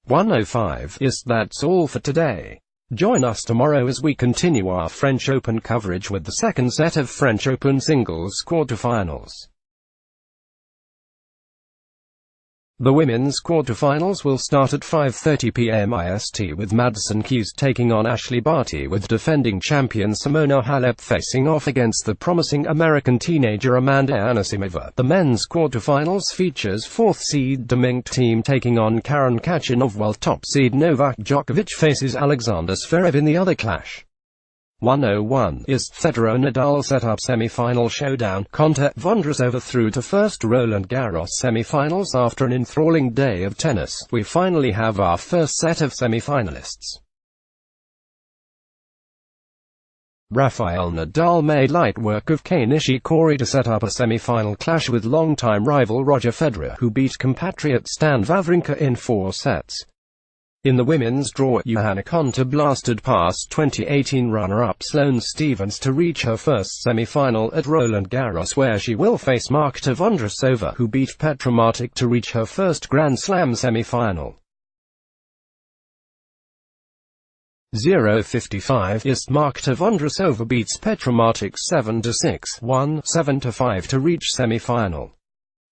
105 is that's all for today. Join us tomorrow as we continue our French Open coverage with the second set of French Open singles quarterfinals. The women's quarterfinals will start at 5:30 p.m. IST with Madison Keys taking on Ashley Barty, with defending champion Simona Halep facing off against the promising American teenager Amanda Anisimova. The men's quarterfinals features 4th seed Dominic Thiem taking on Karen Khachanov, while top seed Novak Djokovic faces Alexander Zverev in the other clash. 101 is Federer-Nadal set-up semi-final showdown. Marketa Vondrousova through to first Roland Garros semi-finals. After an enthralling day of tennis, we finally have our first set of semi-finalists. Rafael Nadal made light work of Kei Nishikori to set up a semi-final clash with longtime rival Roger Federer, who beat compatriot Stan Wawrinka in 4 sets. In the women's draw, Johanna Konta blasted past 2018 runner-up Sloane Stephens to reach her first semi-final at Roland Garros, where she will face Marketa Vondrousova, who beat Petra Martic to reach her first Grand Slam semi-final. 0:55 is Marketa Vondrousova beats Petra Martic 7-6, 1-7-5 to reach semi-final.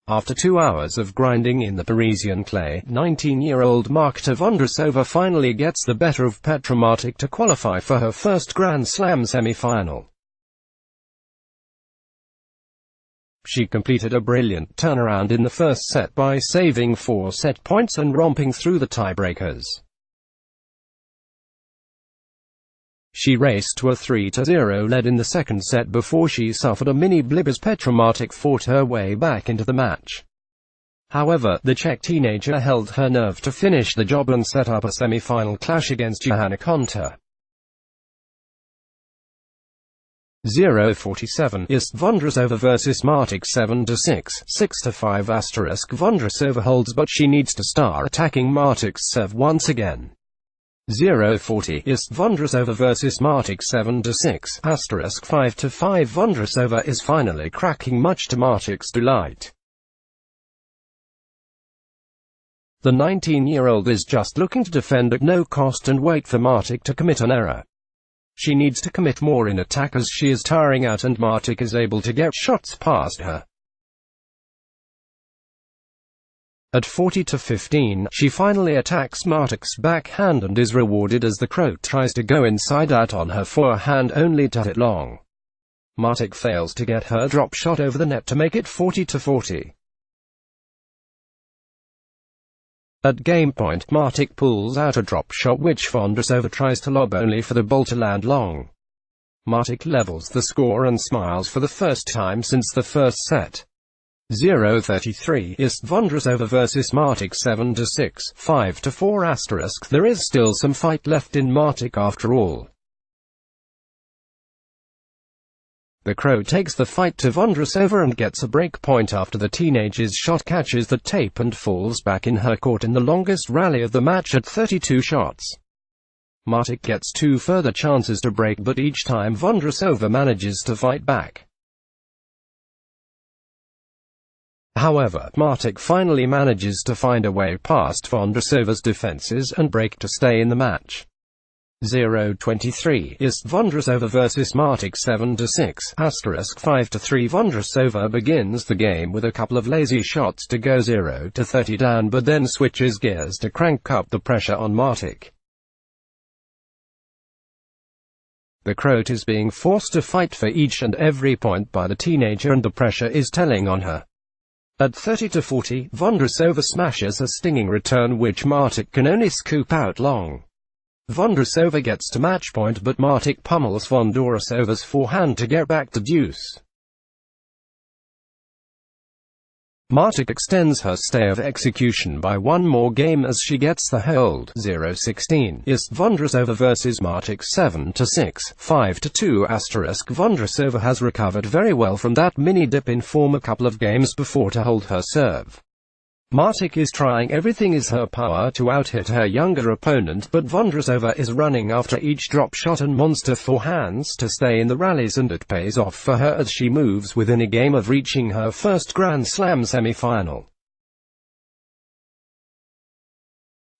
After 2 hours of grinding in the Parisian clay, 19-year-old Marketa Vondrousova finally gets the better of Petra Martic to qualify for her first Grand Slam semi-final. She completed a brilliant turnaround in the first set by saving 4 set points and romping through the tiebreakers. She raced to a 3-0 lead in the second set before she suffered a mini blip as Petra Martic fought her way back into the match. However, the Czech teenager held her nerve to finish the job and set up a semi-final clash against Johanna Konta. 0:47 is Vondrousova vs Martic 7-6, 6-5 *. Vondrousova holds, but she needs to start attacking Martic's serve once again. 0:40 is Vondrousova vs Martic 7-6, * 5-5. Vondrousova is finally cracking, much to Martic's delight. The 19-year-old is just looking to defend at no cost and wait for Martic to commit an error. She needs to commit more in attack as she is tiring out and Martic is able to get shots past her. At 40-15, she finally attacks Martic's backhand and is rewarded as the Croat tries to go inside out on her forehand only to hit it long. Martic fails to get her drop shot over the net to make it 40-40. At game point, Martic pulls out a drop shot which Vondrousova tries to lob only for the ball to land long. Martic levels the score and smiles for the first time since the first set. 0:33 is Vondrousova vs Martic 7-6, 5-4 *. There is still some fight left in Martic after all. The Croat takes the fight to Vondrousova and gets a break point after the teenager's shot catches the tape and falls back in her court in the longest rally of the match at 32 shots. Martic gets 2 further chances to break, but each time Vondrousova manages to fight back. However, Martic finally manages to find a way past Vondrousova's defenses and break to stay in the match. 0:23 is Vondrousova vs Martic 7-6, * 5-3. Vondrousova begins the game with a couple of lazy shots to go 0-30 down, but then switches gears to crank up the pressure on Martic. The Croat is being forced to fight for each and every point by the teenager and the pressure is telling on her. At 30-40, Vondrousova smashes a stinging return which Martic can only scoop out long. Vondrousova gets to match point, but Martic pummels Vondrousova's forehand to get back to deuce. Martic extends her stay of execution by 1 more game as she gets the hold. 0:16 is Vondrousova vs Martic 7-6, 5-2 *. Vondrousova has recovered very well from that mini dip in form a couple of games before to hold her serve. Martic is trying everything in her power to out-hit her younger opponent, but Vondrousova is running after each drop shot and monster forehands to stay in the rallies, and it pays off for her as she moves within a game of reaching her first Grand Slam semi-final.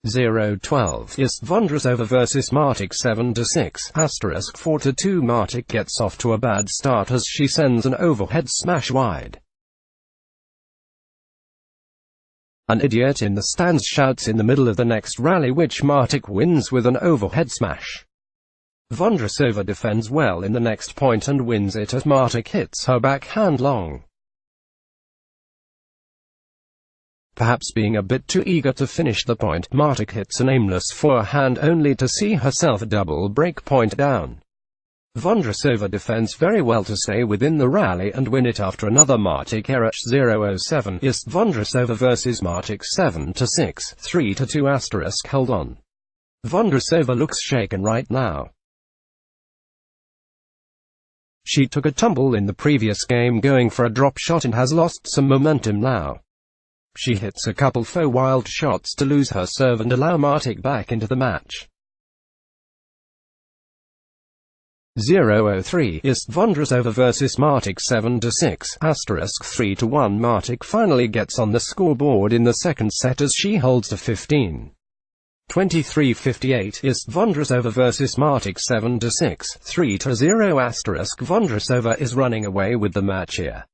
0-12 ist Vondrousova vs Martic 7-6, * 4-2. Martic gets off to a bad start as she sends an overhead smash wide. An idiot in the stands shouts in the middle of the next rally which Martic wins with an overhead smash. Vondrousova defends well in the next point and wins it as Martic hits her backhand long. Perhaps being a bit too eager to finish the point, Martic hits an aimless forehand only to see herself double break point down. Vondrousova defends very well to stay within the rally and win it after another Martic error. 0-07 ist Vondrousova vs Martic 7-6, 3-2 *. Hold on. Vondrousova looks shaken right now. She took a tumble in the previous game going for a drop shot and has lost some momentum now. She hits a couple faux wild shots to lose her serve and allow Martic back into the match. 0-03 ist Vondrousova vs Martic 7-6, * 3-1. Martic finally gets on the scoreboard in the second set as she holds to 15. 23-58 ist Vondrousova vs Martic 7-6, 3-0 *. Vondrousova is running away with the match here.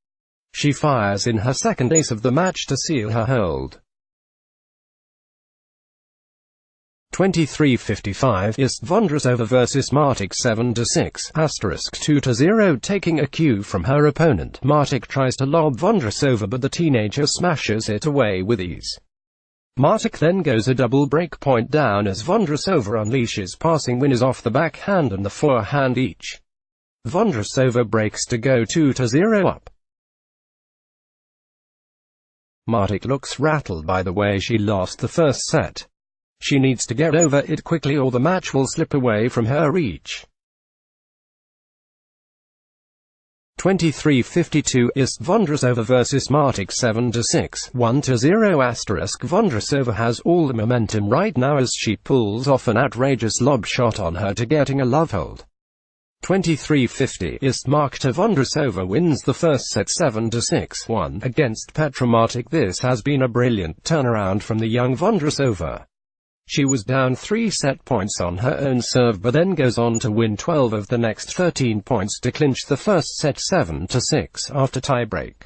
She fires in her second ace of the match to seal her hold. 23-55 ist Vondrousova vs Martic 7-6, * 2-0. Taking a cue from her opponent, Martic tries to lob Vondrousova but the teenager smashes it away with ease. Martic then goes a double break point down as Vondrousova unleashes passing winners off the backhand and the forehand each. Vondrousova breaks to go 2-0 up. Martic looks rattled by the way she lost the first set. She needs to get over it quickly or the match will slip away from her reach. 23-52 ist Vondrousova vs Martic 7-6, 1-0 *. Vondrousova has all the momentum right now as she pulls off an outrageous lob shot on her to getting a love hold. 23-50 ist Marketa Vondrousova wins the first set 7-6, 1 against Petra Martic. This has been a brilliant turnaround from the young Vondrousova. She was down 3 set points on her own serve but then goes on to win 12 of the next 13 points to clinch the first set 7-6 after tiebreak.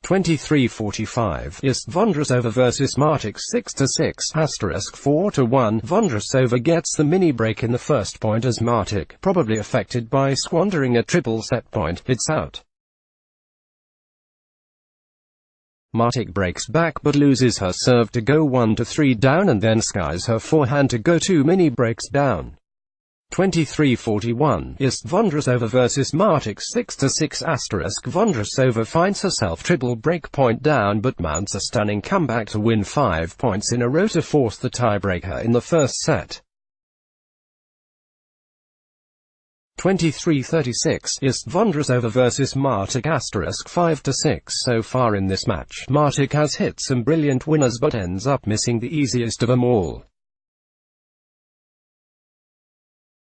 23-45 ist Vondrousova vs Martic 6-6, * 4-1. Vondrousova gets the mini break in the first point as Martic, probably affected by squandering a triple set point, hits out. Martic breaks back but loses her serve to go 1-3 down and then skies her forehand to go 2 mini breaks down. 23-41 ist Vondrousova vs Martic 6-6 *. Vondrousova finds herself triple break point down but mounts a stunning comeback to win 5 points in a row to force the tiebreaker in the first set. 23-36 ist Vondrousova vs Martic * 5-6. So far in this match, Martic has hit some brilliant winners but ends up missing the easiest of them all.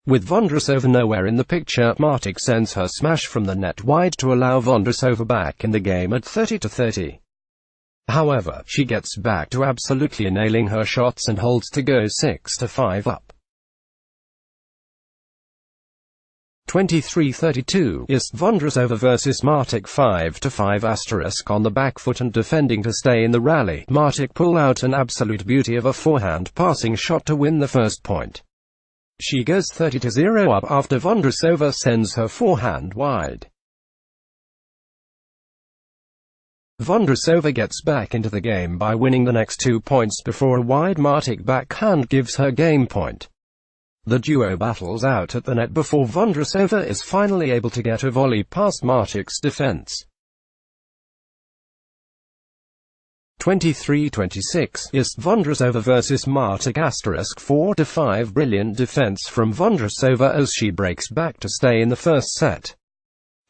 With Vondrousova nowhere in the picture, Martic sends her smash from the net wide to allow Vondrousova back in the game at 30-30. However, she gets back to absolutely nailing her shots and holds to go 6-5 up. 23-32 ist Vondrousova vs Martic 5-5 * on the back foot and defending to stay in the rally. Martic pull out an absolute beauty of a forehand passing shot to win the first point. She goes 30-0 up after Vondrousova sends her forehand wide. Vondrousova gets back into the game by winning the next 2 points before a wide Martic backhand gives her game point. The duo battles out at the net before Vondrousova is finally able to get a volley past Martic's defense. 23-26 ist Vondrousova vs Martic * 4-5. Brilliant defense from Vondrousova as she breaks back to stay in the first set.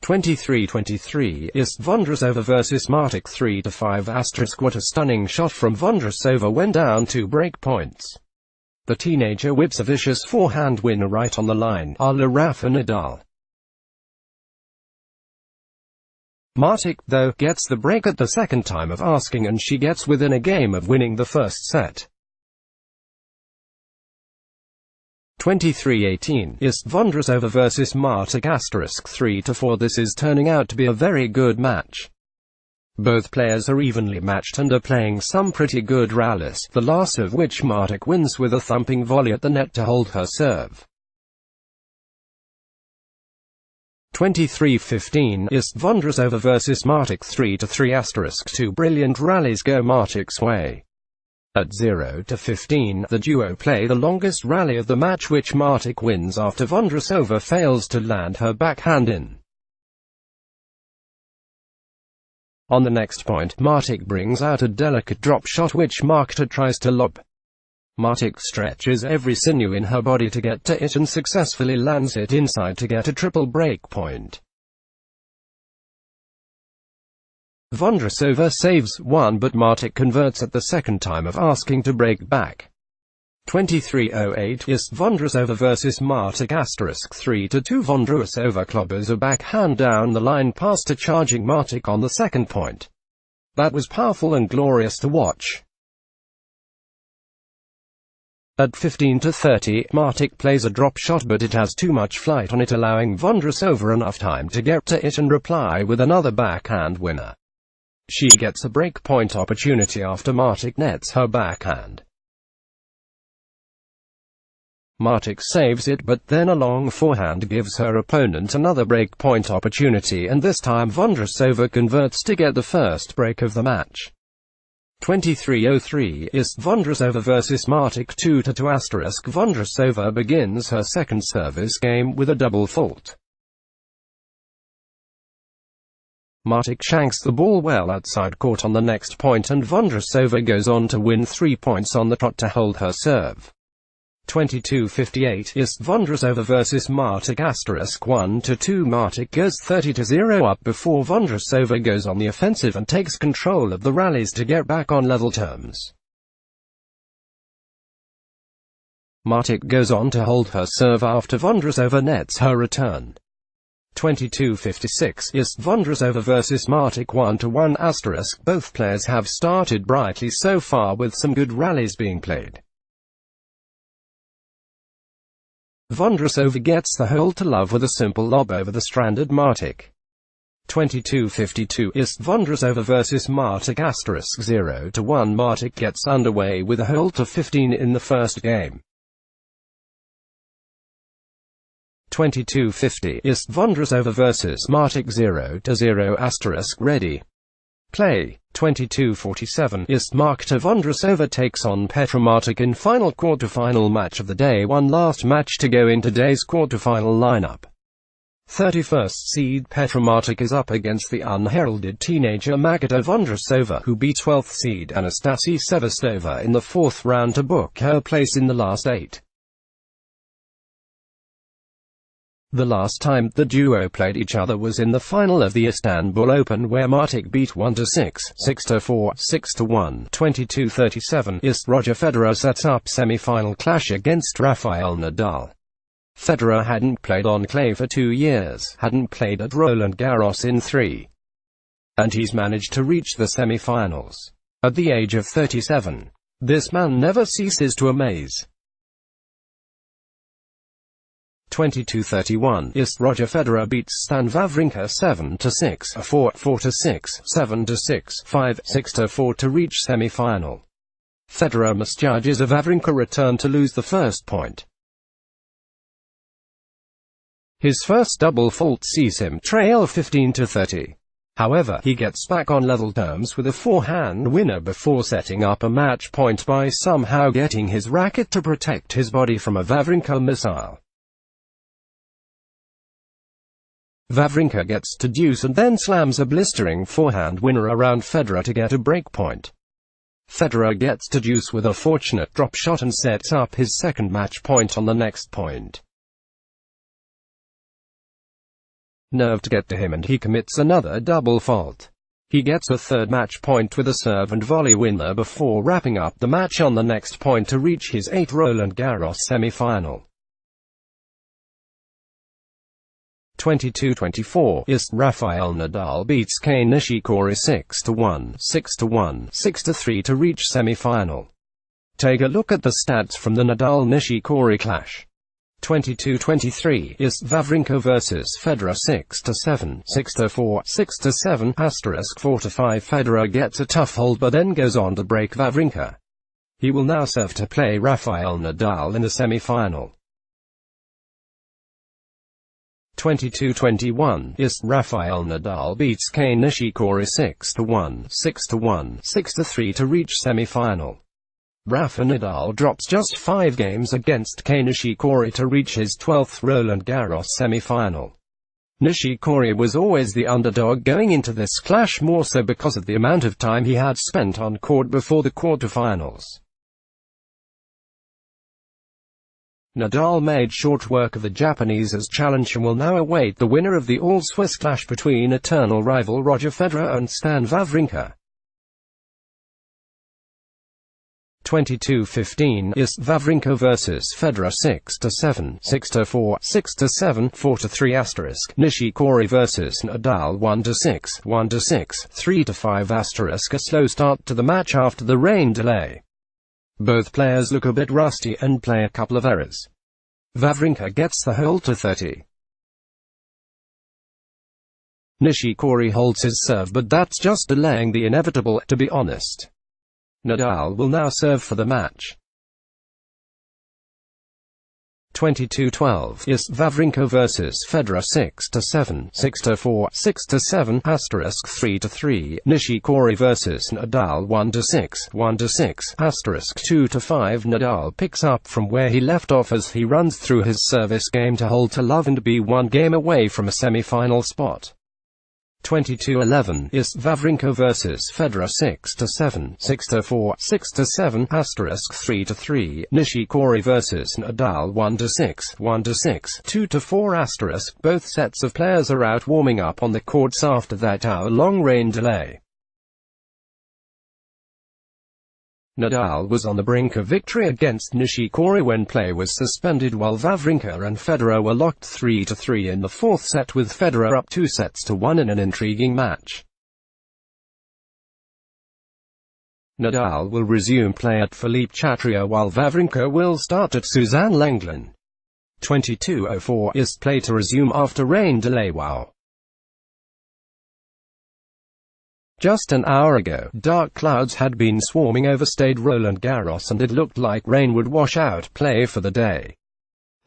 23-23 ist Vondrousova vs Martic 3-5 *. What a stunning shot from Vondrousova when down 2 break points. The teenager whips a vicious forehand winner right on the line, a la Rafael Nadal. Martic, though, gets the break at the second time of asking and she gets within a game of winning the first set. 23-18 is Vondrousova vs Martic *3-4. This is turning out to be a very good match. Both players are evenly matched and are playing some pretty good rallies, the last of which Martic wins with a thumping volley at the net to hold her serve. 23-15 is Vondrousova vs Martic *3-3*2. Brilliant rallies go Martic's way. At 0-15, the duo play the longest rally of the match, which Martic wins after Vondrousova fails to land her backhand in. On the next point, Martic brings out a delicate drop shot which Marketa tries to lob. Martic stretches every sinew in her body to get to it and successfully lands it inside to get a triple break point. Vondrousova saves one, but Martic converts at the second time of asking to break back. 23-08 is Vondrousova vs Martic *3-2. Vondrousova clobbers a backhand down the line pass to charging Martic on the second point. That was powerful and glorious to watch. At 15-30, Martic plays a drop shot, but it has too much flight on it, allowing Vondrousova enough time to get to it and reply with another backhand winner. She gets a break point opportunity after Martic nets her backhand. Martic saves it, but then a long forehand gives her opponent another break point opportunity, and this time Vondrousova converts to get the first break of the match. 23-03 is Vondrousova vs Martic *2-2*. Vondrousova begins her second service game with a double fault. Martic shanks the ball well outside court on the next point, and Vondrousova goes on to win 3 points on the trot to hold her serve. 22-58 is Vondrousova vs Martic *1-2. Martic goes 30-0 up before Vondrousova goes on the offensive and takes control of the rallies to get back on level terms. Martic goes on to hold her serve after Vondrousova nets her return. 22-56 is Vondrousova vs Martic *1-1*. Both players have started brightly so far, with some good rallies being played. Vondrousova gets the hole to love with a simple lob over the stranded Martic. 22-52 is Vondrousova vs Martic *0-1. Martic gets underway with a hole to 15 in the first game. 22-50 is Vondrousova vs Martic *0-0*. Ready. Play. 22-47 is Marketa Vondrousova takes on Petra Martic in final quarterfinal match of the day. One last match to go in today's quarterfinal lineup. 31st seed Petra Martic is up against the unheralded teenager Marketa Vondrousova, who beat 12th seed Anastasia Sevastova in the fourth round to book her place in the last 8. The last time the duo played each other was in the final of the Istanbul Open, where Martic beat 1-6, 6-4, 6-1. 22-37 is Roger Federer sets up semi-final clash against Rafael Nadal. Federer hadn't played on clay for 2 years, hadn't played at Roland Garros in 3. And he's managed to reach the semi-finals. At the age of 37. This man never ceases to amaze. 22-31 is Roger Federer beats Stan Wawrinka 7-6, 4, 4-6, 7-6, 5, 6-4 to reach semi-final. Federer misjudges a Wawrinka return to lose the first point. His first double fault sees him trail 15-30. However, he gets back on level terms with a forehand winner before setting up a match point by somehow getting his racket to protect his body from a Wawrinka missile. Wawrinka gets to deuce and then slams a blistering forehand winner around Federer to get a break point. Federer gets to deuce with a fortunate drop shot and sets up his second match point on the next point. Nerve to get to him and he commits another double fault. He gets a third match point with a serve and volley winner before wrapping up the match on the next point to reach his 8th Roland Garros semi-final. 22-24 is Rafael Nadal beats Kei Nishikori 6-1, 6-1, 6-3 to reach semi-final. Take a look at the stats from the Nadal-Nishikori clash. 22-23 is Wawrinka vs Federer 6-7, 6-4, 6-7, *4-5. Federer gets a tough hold but then goes on to break Wawrinka. He will now serve to play Rafael Nadal in the semi-final. 22-21 is Rafael Nadal beats Kei Nishikori 6-1, 6-1, 6-3 to reach semi-final. Rafa Nadal drops just 5 games against Kei Nishikori to reach his 12th Roland Garros semi-final. Nishikori was always the underdog going into this clash, more so because of the amount of time he had spent on court before the quarterfinals. Nadal made short work of the Japanese as challenger will now await the winner of the all-Swiss clash between eternal rival Roger Federer and Stan Wawrinka. 22-15 is Wawrinka vs Federer 6-7, 6-4, 6-7, 4-3 *. Nishikori vs Nadal 1-6, 1-6, 3-5 *. A slow start to the match after the rain delay. Both players look a bit rusty and play a couple of errors. Wawrinka gets the hold to 30. Nishikori holds his serve, but that's just delaying the inevitable, to be honest. Nadal will now serve for the match. 22-12 is Wawrinka vs Federer 6-7, 6-4, 6-7 *3-3. Nishikori vs Nadal 1-6, 1-6 *2-5. Nadal picks up from where he left off as he runs through his service game to hold to love and be one game away from a semi-final spot. 22-11 is Wawrinka vs Federer 6-7, 6-4, 6-7 *3-3. Nishikori vs Nadal 1-6, 1-6, 2-4 *. Both sets of players are out warming up on the courts after that hour-long rain delay. Nadal was on the brink of victory against Nishikori when play was suspended while Wawrinka and Federer were locked 3-3 in the fourth set, with Federer up 2-1 in an intriguing match. Nadal will resume play at Philippe Chatrier while Wawrinka will start at Suzanne Lenglen. 22-04 is play to resume after rain delay. Wow. Just an hour ago, dark clouds had been swarming over Stade Roland Garros and it looked like rain would wash out play for the day.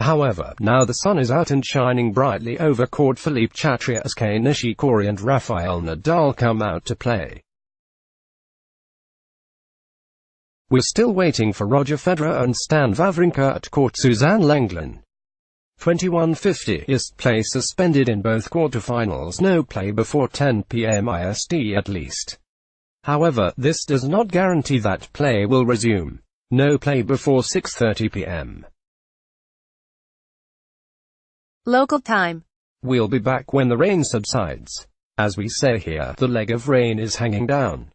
However, now the sun is out and shining brightly over court Philippe Chatrier as Kei Nishikori and Rafael Nadal come out to play. We're still waiting for Roger Federer and Stan Wawrinka at court Suzanne Lenglen. 21:50 is play suspended in both quarterfinals. No play before 10 p.m. IST at least. However, this does not guarantee that play will resume. No play before 6:30 p.m. Local time. We'll be back when the rain subsides. As we say here, the leg of rain is hanging down.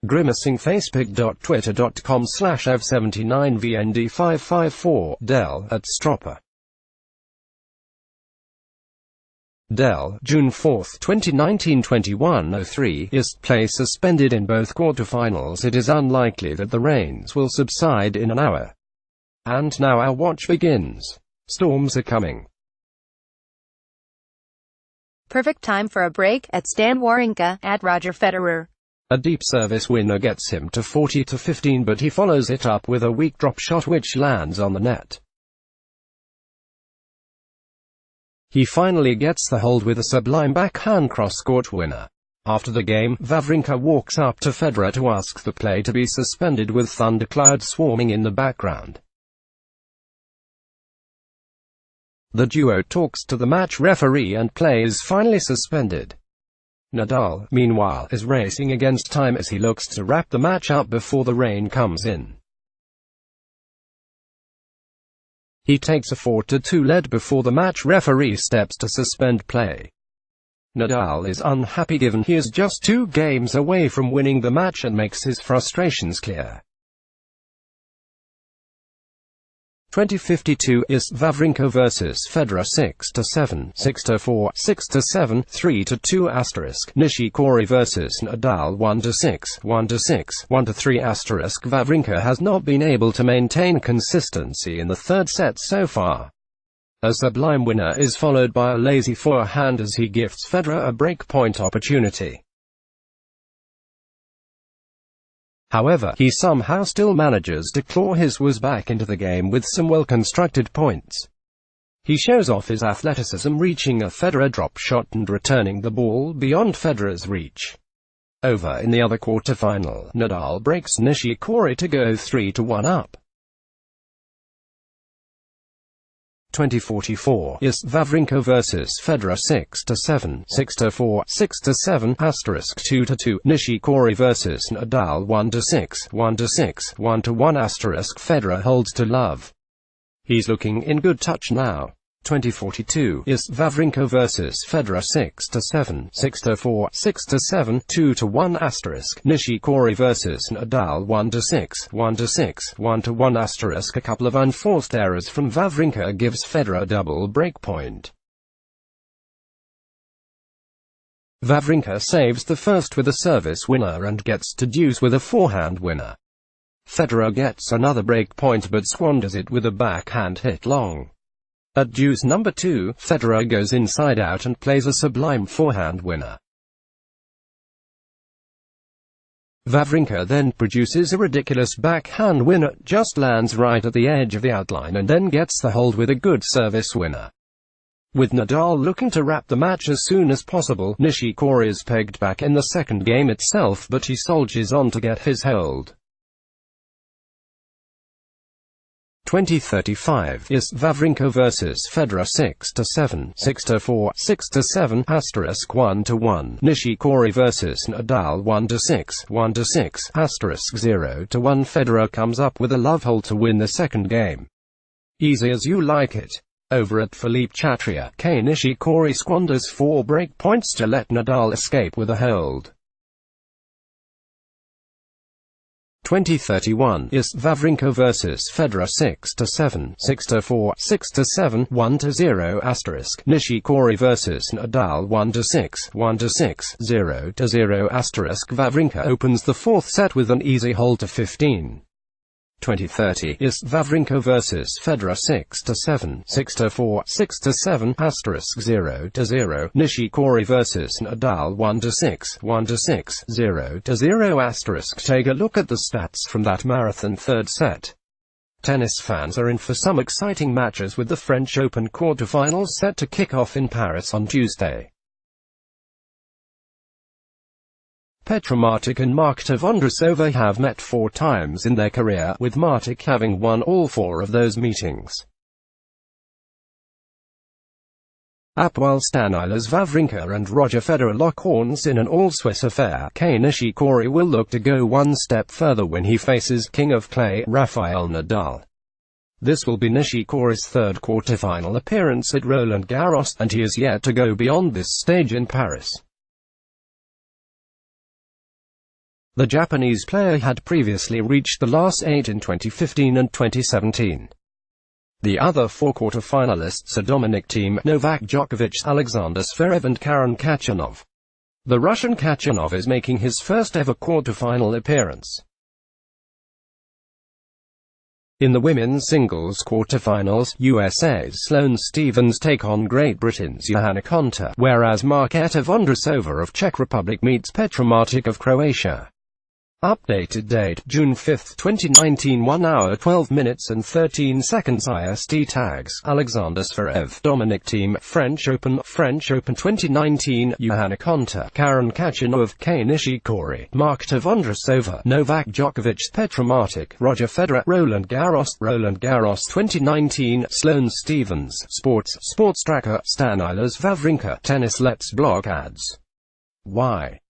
Grimacing Facebook.twitter.com/F79VND554 Del at Stropper. Del, June 4, 2019 21:03 is play suspended in both quarterfinals. It is unlikely that the rains will subside in an hour. And now our watch begins. Storms are coming. Perfect time for a break at Stan Wawrinka at Roger Federer. A deep service winner gets him to 40-15, but he follows it up with a weak drop shot which lands on the net. He finally gets the hold with a sublime backhand cross-court winner. After the game, Wawrinka walks up to Federer to ask the play to be suspended with thunderclouds swarming in the background. The duo talks to the match referee and play is finally suspended. Nadal, meanwhile, is racing against time as he looks to wrap the match up before the rain comes in. He takes a 4-2 lead before the match referee steps to suspend play. Nadal is unhappy given he is just 2 games away from winning the match and makes his frustrations clear. 2052 is Wawrinka vs Federer 6-7, 6-4, 6-7, 3-2 *, Nishikori vs Nadal 1-6, 1-6, 1-3 *. Wawrinka has not been able to maintain consistency in the third set so far. A sublime winner is followed by a lazy forehand as he gifts Federer a breakpoint opportunity. However, he somehow still manages to claw his way back into the game with some well-constructed points. He shows off his athleticism, reaching a Federer drop shot and returning the ball beyond Federer's reach. Over in the other quarterfinal, Nadal breaks Nishikori to go 3-1 up. 2044 is Wawrinka vs Federer 6-7, 6-4, 6-7 * 2-2, Nishikori vs Nadal 1-6, 1-6, 1-1 * Federer holds to love. He's looking in good touch now. 2042 is Wawrinka vs Federer 6-7, 6-4, 6-7, 2-1 * Nishikori vs Nadal 1-6, 1-6, 1-1 * A couple of unforced errors from Wawrinka gives Federer a double breakpoint. Wawrinka saves the first with a service winner and gets to deuce with a forehand winner. Federer gets another breakpoint but squanders it with a backhand hit long. At deuce number 2, Federer goes inside out and plays a sublime forehand winner. Wawrinka then produces a ridiculous backhand winner, just lands right at the edge of the outline and then gets the hold with a good service winner. With Nadal looking to wrap the match as soon as possible, Nishikori is pegged back in the second game itself, but he soldiers on to get his hold. 2035 is Wawrinka vs Federer 6-7, 6-4, 6-7 * 1-1, Nishikori vs Nadal 1-6, 1-6 * 0-1. Federer comes up with a love hold to win the second game. Easy as you like it. Over at Philippe Chatrier, Nishikori squanders 4 breakpoints to let Nadal escape with a hold. 2031 is Wawrinka vs Federer 6-7, 6-4, 6-7, 1-0 * Nishikori vs Nadal 1-6, 1-6, 0-0 * Wawrinka opens the fourth set with an easy hold to 15. 2030 is Wawrinka vs Federer 6-7, 6-4, 6-7 * 0-0, Nishikori vs Nadal 1-6, 1-6, 0-0 *. Take a look at the stats from that marathon third set. Tennis fans are in for some exciting matches with the French Open quarterfinals set to kick off in Paris on Tuesday. Petra Martic and Marketa Vondrousova have met 4 times in their career, with Martic having won all 4 of those meetings. While Stanislav Wawrinka and Roger Federer lock horns in an all-Swiss affair, Nishikori will look to go one step further when he faces King of Clay, Rafael Nadal. This will be Nishikori's third quarterfinal appearance at Roland Garros, and he is yet to go beyond this stage in Paris. The Japanese player had previously reached the last 8 in 2015 and 2017. The other 4 quarter-finalists are Dominic Thiem, Novak Djokovic, Alexander Zverev and Karen Khachanov. The Russian Khachanov is making his first ever quarter-final appearance. In the women's singles quarter-finals, USA's Sloane Stephens take on Great Britain's Johanna Konta, whereas Marketa Vondrousova of Czech Republic meets Petra Martic of Croatia. Updated date, June 5, 2019, 1 hour 12 minutes and 13 seconds IST. Tags, Alexander Zverev, Dominic Thiem, French Open 2019, Johanna Konta, Karen Khachanov, Nishikori, Marketa Vondrousova, Novak Djokovic, Petra Martic, Roger Federer, Roland Garros 2019, Sloane Stephens, Sports Tracker, Stanislav Wawrinka, Tennis. Let's block ads. Why?